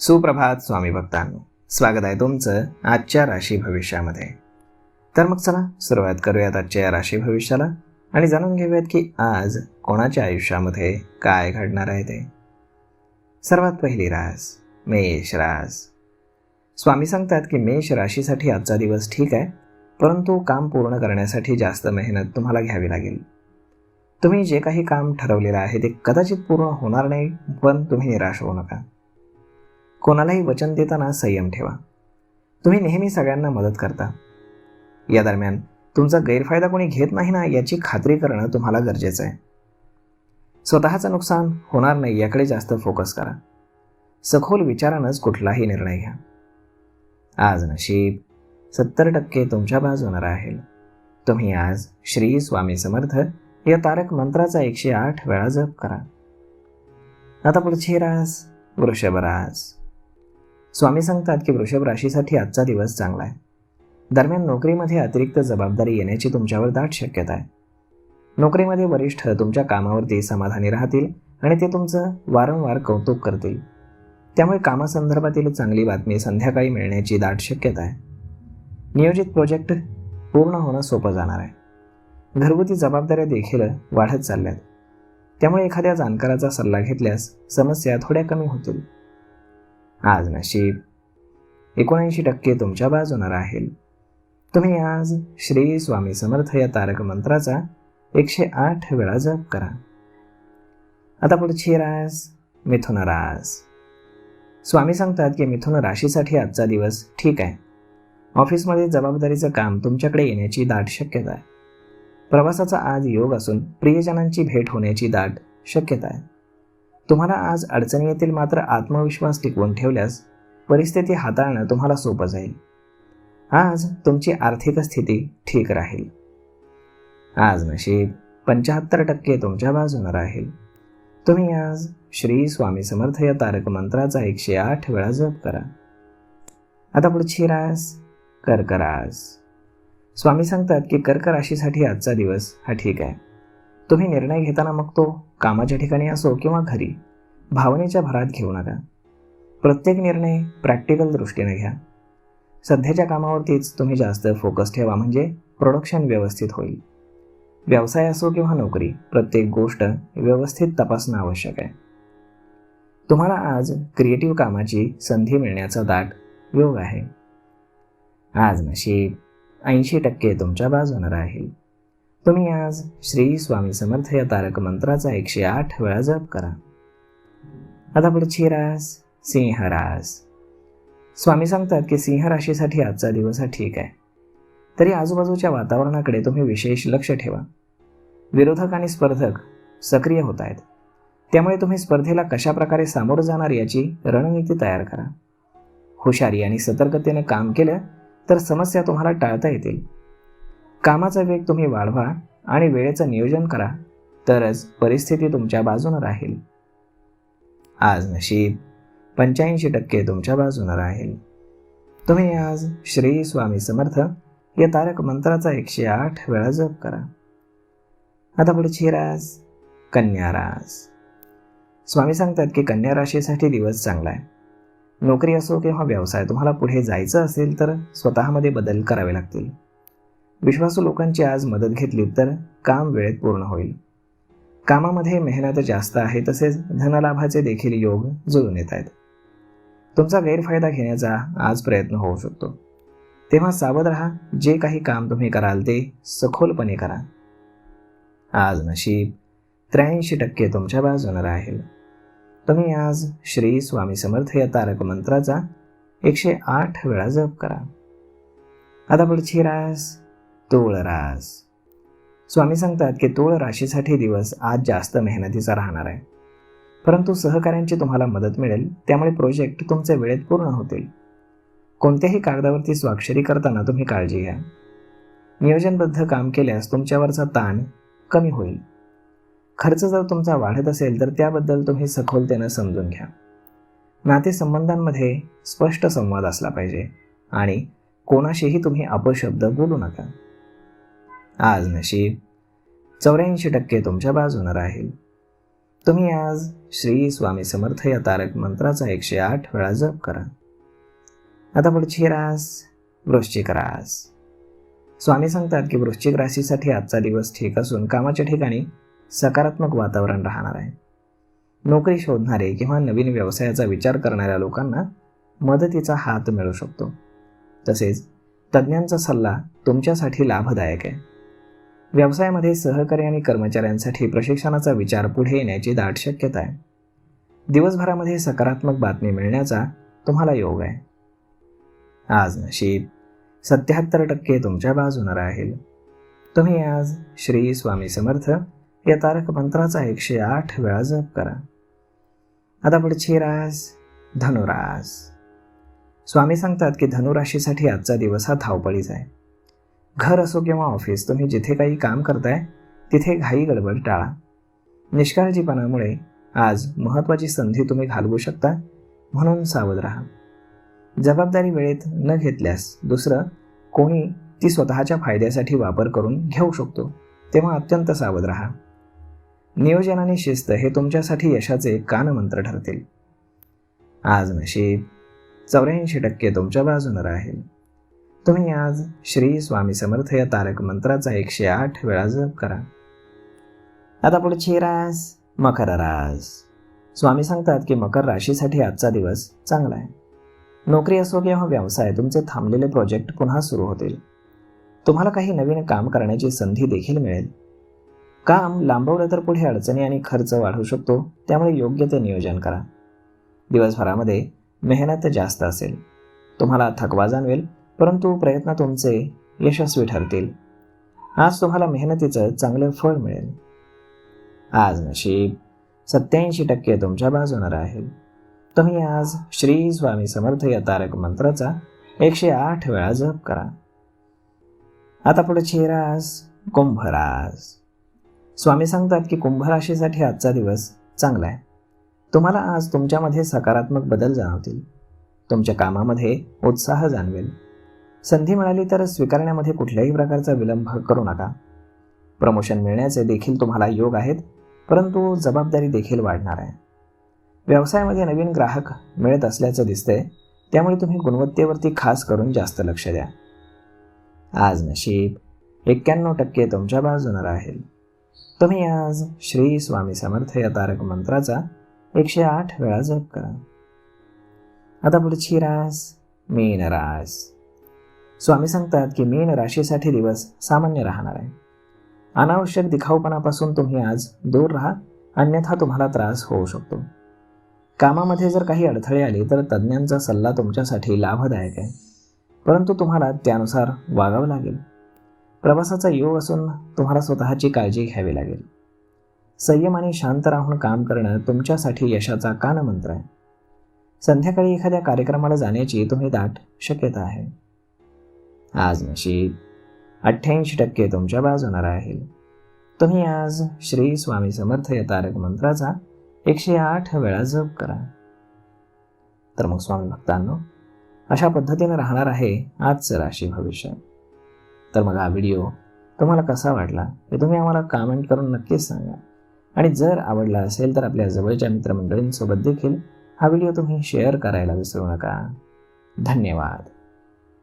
सुप्रभात स्वामी भक्तांनो, स्वागत आहे तुमचं आजच्या राशी भविष्यामध्ये. तर मग चला सुरुवात करूयात आजच्या या राशी भविष्याला आणि जाणून घेऊयात की आज कोणाच्या आयुष्यामध्ये काय घडणार आहे ते. सर्वात पहिली रास मेष रास. स्वामी सांगतात की मेष राशीसाठी आजचा दिवस ठीक आहे, परंतु काम पूर्ण करण्यासाठी जास्त मेहनत तुम्हाला घ्यावी लागेल. तुम्ही जे काही काम ठरवलेलं आहे ते कदाचित पूर्ण होणार नाही, पण तुम्ही निराश होऊ नका. कोणालाही वचन देताना संयम ठेवा. तुम्ही नेहमी सगळ्यांना मदत करता. या दरम्यान तुमचा गैरफायदा कोणी घेत नाही ना याची खात्री करणं तुम्हाला गरजेचं आहे. स्वतःचं नुकसान होणार नाही याकडे जास्त फोकस करा. सखोल विचारानंच कुठलाही निर्णय घ्या. आज नशीब 70% तुमच्या बाजूने राहील. तुम्ही आज श्री स्वामी समर्थ या तारक मंत्राचा 108 वेळा जप करा. आता पुढची रास वृषभ रास. स्वामी सांगतात की वृषभ राशीसाठी आजचा दिवस चांगला आहे. दरम्यान नोकरीमध्ये अतिरिक्त जबाबदारी येण्याची तुमच्यावर दाट शक्यता आहे. नोकरीमध्ये वरिष्ठ तुमच्या कामावरती समाधानी राहतील आणि ते तुमचं वारंवार कौतुक करतील. त्यामुळे कामासंदर्भातील चांगली बातमी संध्याकाळी मिळण्याची दाट शक्यता आहे. नियोजित प्रोजेक्ट पूर्ण होणं सोपं जाणार आहे. घरगुती जबाबदाऱ्या देखील वाढत चालल्यात. त्यामुळे एखाद्या जाणकाराचा सल्ला घेतल्यास समस्या थोड्या कमी होतील. आज नशीब 79% तुमच्या बाजूने राहील. तुम्ही आज श्री स्वामी समर्थ या तारक मंत्राचा 108 वेळा जप करा. आता पुढची रास मिथुन रास. स्वामी सांगतात की मिथुन राशीसाठी आजचा दिवस ठीक आहे. ऑफिसमध्ये जबाबदारीचं काम तुमच्याकडे येण्याची दाट शक्यता आहे. प्रवासाचा आज योग असून प्रियजनांची भेट होण्याची दाट शक्यता आहे. तुम्हाला आज अडचणी येतील, मात्र आत्मविश्वास टिकवून ठेवल्यास परिस्थिती हाताळणं तुम्हाला सोपं जाईल. आज तुमची आर्थिक स्थिती ठीक राहील. आज नशीब 75% तुमच्या बाजूने राहील. तुम्ही आज श्री स्वामी समर्थ या तारक मंत्राचा 108 वेळा जप करा. आता पुढची रास कर्क रास. स्वामी सांगतात की कर्क राशीसाठी आजचा दिवस हा ठीक आहे. तुम्ही निर्णय घेताना मग तो कामाच्या ठिकाणी असो किंवा घरी भावनेच्या भरात घेऊ नका. प्रत्येक निर्णय प्रॅक्टिकल दृष्टीने घ्या. सध्याच्या कामावरतीच तुम्ही जास्त फोकस ठेवा, म्हणजे प्रोडक्शन व्यवस्थित होईल. व्यवसाय असो किंवा नोकरी, प्रत्येक गोष्ट व्यवस्थित तपासणं आवश्यक आहे. तुम्हाला आज क्रिएटिव्ह कामाची संधी मिळण्याचा दाट योग आहे. आज नशीब 80% तुमच्या बाजूने राहील. तुम्ही आज श्री स्वामी समर्थ या तारक मंत्राचा 108 वेळा जप करा. आता पुढची रास सिंह रास. स्वामी सांगतात की सिंह राशीसाठी आजचा दिवस हा ठीक आहे. तरी आजूबाजूच्या वातावरणाकडे तुम्ही विशेष लक्ष ठेवा. विरोधक आणि स्पर्धक सक्रिय होत आहेत. त्यामुळे तुम्ही स्पर्धेला कशा प्रकारे सामोरं जाणार याची रणनीती तयार करा. हुशारी आणि सतर्कतेने काम केलं तर समस्या तुम्हाला टाळता येतील. कामाचा वेग तुम्ही वाढवा आणि वेळेचं नियोजन करा, तरच परिस्थिती तुमच्या बाजूने राहील. आज नशीब 85% तुमच्या बाजूने राहील. तुम्ही आज श्री स्वामी समर्थ या तारक मंत्राचा 108 वेळा जप करा. आता पुढची रास कन्या रास. स्वामी सांगतात की कन्या राशीसाठी दिवस चांगला आहे. नोकरी असो किंवा व्यवसाय, तुम्हाला पुढे जायचं असेल तर स्वतःमध्ये बदल करावे लागतील. विश्वासू लोकांची आज मदत घेतली तर काम वेळेत पूर्ण होईल. कामामध्ये मेहनत जास्त आहे, तसेच धनलाभाचे देखील योग जुळून येत आहेत. तुमचा गैरफायदा घेण्याचा आज प्रयत्न होऊ शकतो, तेव्हा सावध राहा. जे काही काम तुम्ही कराल ते सखोलपणे करा. आज नशीब 83% तुमच्या बाजूने राहील. तुम्ही आज श्री स्वामी समर्थ या तारक मंत्राचा 108 वेळा जप करा. आता पुढची रास तुळ रास. स्वामी सांगतात की तुळ राशीसाठी दिवस आज जास्त मेहनतीचा राहणार आहे, परंतु सहकाऱ्यांची तुम्हाला मदत मिळेल. त्यामुळे प्रोजेक्ट तुमचे वेळेत पूर्ण होतील. कोणत्याही कागदावरती स्वाक्षरी करताना तुम्ही काळजी घ्या. नियोजनबद्ध काम केल्यास तुमच्यावरचा ताण कमी होईल. खर्च जर तुमचा वाढत असेल तर त्याबद्दल तुम्ही सखोलतेनं समजून घ्या. नातेसंबंधांमध्ये स्पष्ट संवाद असला पाहिजे आणि कोणाशीही तुम्ही अपशब्द बोलू नका. आज नशीब 84% तुमच्या बाजूने राहील. तुम्ही आज श्री स्वामी समर्थ या तारक मंत्राचा 108 वेळा जप करा. आता पुढची रास वृश्चिक रास. स्वामी सांगतात की वृश्चिक राशीसाठी आजचा दिवस ठीक असून कामाच्या ठिकाणी सकारात्मक वातावरण राहणार आहे. नोकरी शोधणारे किंवा नवीन व्यवसायाचा विचार करणाऱ्या लोकांना मदतीचा हात मिळू शकतो. तसेच तज्ज्ञांचा सल्ला तुमच्यासाठी लाभदायक आहे. व्यवसायामध्ये सहकारी आणि कर्मचाऱ्यांसाठी प्रशिक्षणाचा विचार पुढे येण्याची दाट शक्यता आहे. दिवसभरामध्ये सकारात्मक बातमी मिळण्याचा तुम्हाला योग आहे. आज नशीब 77% तुमच्या बाजूने राहील. तुम्ही आज श्री स्वामी समर्थ या तारक मंत्राचा 108 वेळा जप करा. आता पुढची रास धनुरास. स्वामी सांगतात की धनुराशीसाठी आजचा दिवस हा धावपळीचा आहे. घर असो किंवा ऑफिस, तुम्ही जिथे काही काम करताय तिथे घाई गडबड टाळा. निष्काळजीपणामुळे आज महत्त्वाची संधी तुम्ही घालवू शकता, म्हणून सावध राहा. जबाबदारी वेळेत न घेतल्यास दुसरं कोणी ती स्वतःच्या फायद्यासाठी वापर करून घेऊ शकतो, तेव्हा अत्यंत सावध राहा. नियोजन आणि शिस्त हे तुमच्यासाठी यशाचे कानमंत्र ठरतील. आज नशीब 84% तुमच्या बाजूने राहील. तुम्ही आज श्री स्वामी समर्थ या तारक मंत्राचा 108 वेळा जप करा. आता पुढची रास मकर रास. स्वामी सांगतात की मकर राशीसाठी आजचा दिवस चांगला आहे. नोकरी असो किंवा व्यवसाय, तुमचे थांबलेले प्रोजेक्ट पुन्हा सुरू होतील. तुम्हाला काही नवीन काम करण्याची संधी देखील मिळेल. काम लांबवलं तर पुढे अडचणी आणि खर्च वाढू शकतो, त्यामुळे योग्य ते नियोजन करा. दिवसभरामध्ये मेहनत जास्त असेल. तुम्हाला थकवा जाणवेल, परंतु प्रयत्न तुमचे यशस्वी ठरतील. आज तुम्हाला मेहनतीचं चांगलं फळ मिळेल. आज नशीब 87% तुमच्या बाजूने राहील. तुम्ही आज श्री स्वामी समर्थ या तारक मंत्राचा 108 वेळा जप करा. आता पुढची रास कुंभ रास. स्वामी सांगतात की कुंभ राशीसाठी आजचा दिवस चांगला आहे. तुम्हाला आज तुमच्यामध्ये सकारात्मक बदल जाणवतील. तुमच्या कामामध्ये उत्साह जाणवेल. संधी मिळाली तर स्वीकारण्यामध्ये कुठल्याही प्रकारचा विलंब करू नका. प्रमोशन मिळण्याचे देखील तुम्हाला योग आहेत, परंतु जबाबदारी देखील वाढणार आहे. व्यवसायामध्ये नवीन ग्राहक मिळत असल्याचं दिसतंय, त्यामुळे तुम्ही गुणवत्तेवरती खास करून जास्त लक्ष द्या. आज नशीब 91% तुमच्या बाजूने राहील. तुम्ही आज श्री स्वामी समर्थ या तारक मंत्राचा 108 वेळा जप करा. आता पुढची रास मीन रास. स्वामी सांगतात की मीन राशीसाठी दिवस सामान्य राहणार आहे. अनावश्यक दिखाऊपणापासून तुम्ही आज दूर राहा, अन्यथा तुम्हाला त्रास होऊ शकतो. कामामध्ये जर काही अडथळे आले तर तज्ज्ञांचा सल्ला तुमच्यासाठी लाभदायक आहे, परंतु तुम्हाला त्यानुसार वागावं लागेल. प्रवासाचा योग असून तुम्हाला स्वतःची काळजी घ्यावी लागेल. संयम आणि शांत राहून काम करणं तुमच्यासाठी यशाचा कानमंत्र आहे. संध्याकाळी एखाद्या कार्यक्रमाला जाण्याची तुम्ही दाट शक्यता आहे. आज नशीब 88% तुमच्या बाजूने राहील. तुम्ही आज श्री स्वामी समर्थ या तारक मंत्राचा 108 वेळा जप करा. तर मग स्वामी भक्तांनो, अशा पद्धतीने राहणार आहे आजचं राशी भविष्य. तर मग हा व्हिडिओ तुम्हाला कसा वाटला हे तुम्ही आम्हाला कमेंट करून नक्कीच सांगा. आणि जर आवडला असेल तर आपल्या जवळच्या मित्रमंडळींसोबत देखील हा व्हिडिओ तुम्ही शेअर करायला विसरू नका. धन्यवाद.